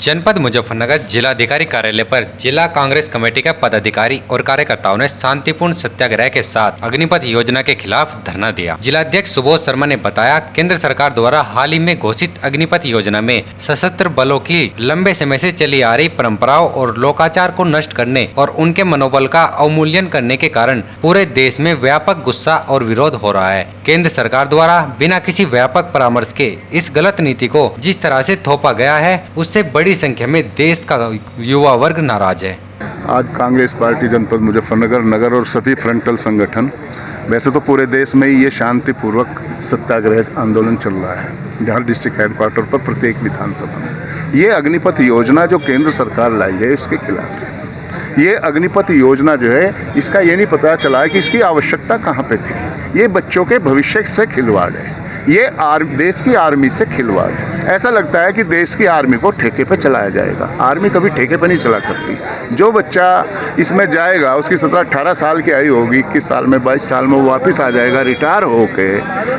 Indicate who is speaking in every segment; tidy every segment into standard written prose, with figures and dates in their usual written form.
Speaker 1: जनपद मुजफ्फरनगर जिलाधिकारी कार्यालय पर जिला कांग्रेस कमेटी के पदाधिकारी और कार्यकर्ताओं ने शांतिपूर्ण सत्याग्रह के साथ अग्निपथ योजना के खिलाफ धरना दिया। जिलाध्यक्ष सुबोध शर्मा ने बताया, केंद्र सरकार द्वारा हाल ही में घोषित अग्निपथ योजना में सशस्त्र बलों की लंबे समय से चली आ रही परंपराओं और लोकाचार को नष्ट करने और उनके मनोबल का अवमूल्यन करने के कारण पूरे देश में व्यापक गुस्सा और विरोध हो रहा है। केंद्र सरकार द्वारा बिना किसी व्यापक परामर्श के इस गलत नीति को जिस तरह से थोपा गया है, उससे बड़ी संख्या में देश का युवा वर्ग नाराज है।
Speaker 2: आज कांग्रेस पार्टी जनपद मुजफ्फरनगर नगर और सभी फ्रंटल संगठन, वैसे तो पूरे देश में ही ये शांतिपूर्वक सत्याग्रह आंदोलन चल रहा है, जहाँ डिस्ट्रिक्ट हेडक्वार्टर पर प्रत्येक विधानसभा में ये अग्निपथ योजना जो केंद्र सरकार लाई है उसके खिलाफ है। ये अग्निपथ योजना जो है, इसका ये नहीं पता चला है कि इसकी आवश्यकता कहाँ पे थी। ये बच्चों के भविष्य से खिलवाड़ है, ये देश की आर्मी से खिलवाड़ है। ऐसा लगता है कि देश की आर्मी को ठेके पे चलाया जाएगा। आर्मी कभी ठेके पे नहीं चला करती। जो बच्चा इसमें जाएगा, उसकी 17-18 साल की आयु होगी, 21 साल में 22 साल में वो वापस आ जाएगा रिटायर होके,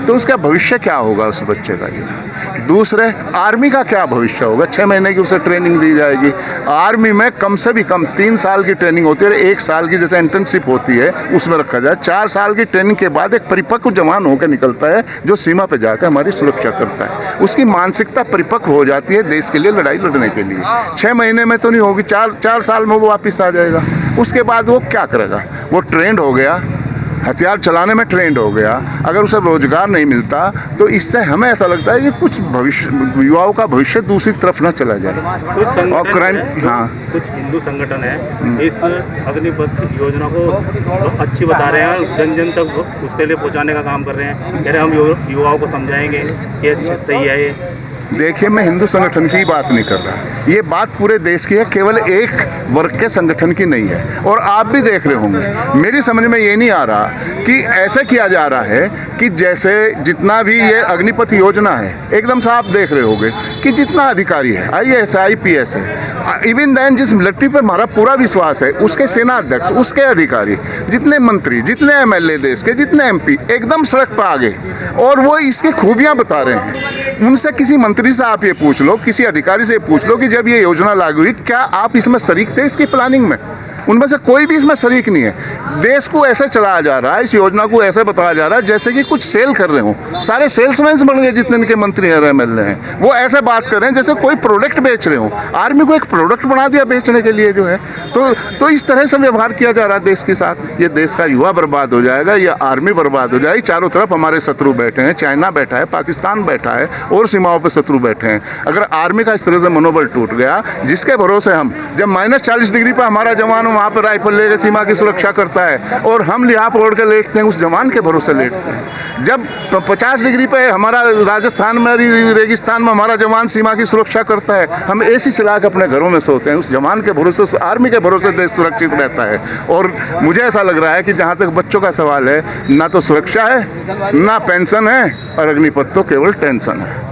Speaker 2: तो उसका भविष्य क्या होगा उस बच्चे का। ये दूसरे आर्मी का क्या भविष्य होगा। 6 महीने की उसे ट्रेनिंग दी जाएगी। आर्मी में कम से भी कम 3 साल की ट्रेनिंग होती है, 1 साल की जैसे इंटर्नशिप होती है उसमें रखा जाए। 4 साल की ट्रेनिंग के बाद एक परिपक्व जवान होकर निकलता है जो सीमा पे जाकर हमारी सुरक्षा करता है। उसकी मानसिकता परिपक्व हो जाती है देश के लिए लड़ाई लड़ने के लिए। 6 महीने में तो नहीं होगी, 4 साल में वो वापस आ जाएगा। उसके बाद वो क्या करेगा। वो ट्रेंड हो गया, हथियार चलाने में ट्रेंड हो गया। अगर उसे रोजगार नहीं मिलता तो इससे हमें ऐसा लगता है कि कुछ भविष्य, युवाओं का भविष्य दूसरी तरफ ना चला जाए।
Speaker 3: और क्राइम, हाँ, कुछ हिंदू संगठन है इस अग्निपथ योजना को तो अच्छी बता रहे हैं, जन जन तक उसके लिए पहुंचाने का काम कर रहे हैं। कह रहे हम युवाओं को समझाएंगे कि अच्छा सही है ये।
Speaker 2: देखिए, मैं हिंदू संगठन की बात नहीं कर रहा, ये बात पूरे देश की है, केवल एक वर्ग के संगठन की नहीं है। और आप भी देख रहे होंगे, मेरी समझ में ये नहीं आ रहा कि ऐसा किया जा रहा है कि जैसे जितना भी ये अग्निपथ योजना है, एकदम से आप देख रहे होंगे कि जितना अधिकारी है, IAS IPS है, इवन देन जिस मिलिट्री पे हमारा पूरा विश्वास है, उसके सेना अध्यक्ष, उसके अधिकारी, जितने मंत्री, जितने MLA देश के, जितने MP एकदम सड़क पर आ गए और वो इसकी खूबियाँ बता रहे हैं। उनसे किसी मंत्री से आप ये पूछ लो, किसी अधिकारी से पूछ लो कि जब ये योजना लागू हुई क्या आप इसमें शरीक थे इसकी प्लानिंग में। उनमें से कोई भी इसमें शरीक नहीं है। देश को ऐसे चलाया जा रहा है, इस योजना को ऐसे बताया जा रहा है जैसे कि कुछ सेल कर रहे हो। सारे सेल्समैन बन गए जितने इनके मंत्री हैं, MLA हैं, वो ऐसे बात कर रहे हैं जैसे कोई प्रोडक्ट बेच रहे हो। आर्मी को एक प्रोडक्ट बना दिया बेचने के लिए जो है। तो इस तरह से व्यवहार किया जा रहा है देश के साथ। ये देश का युवा बर्बाद हो जाएगा, ये आर्मी बर्बाद हो जाएगी। चारों तरफ हमारे शत्रु बैठे हैं, चाइना बैठा है, पाकिस्तान बैठा है और सीमाओं पर शत्रु बैठे हैं। अगर आर्मी का इस तरह से मनोबल टूट गया, जिसके भरोसे हम, जब -40 डिग्री पर हमारा जवान वहाँ पर राइफल लेकर सीमा की सुरक्षा करता है और हम लिहाफ ओढ़ के लेटते हैं, उस जवान के भरोसे लेटते हैं। जब 50 डिग्री पे हमारा राजस्थान में रेगिस्तान में हमारा जवान सीमा की सुरक्षा करता है, हम AC चला के अपने घरों में सोते हैं। उस जवान के भरोसे, उस आर्मी के भरोसे देश सुरक्षित रहता है। और मुझे ऐसा लग रहा है कि जहाँ तक बच्चों का सवाल है, ना तो सुरक्षा है, ना पेंशन है, और अग्निपथ तो केवल टेंशन है।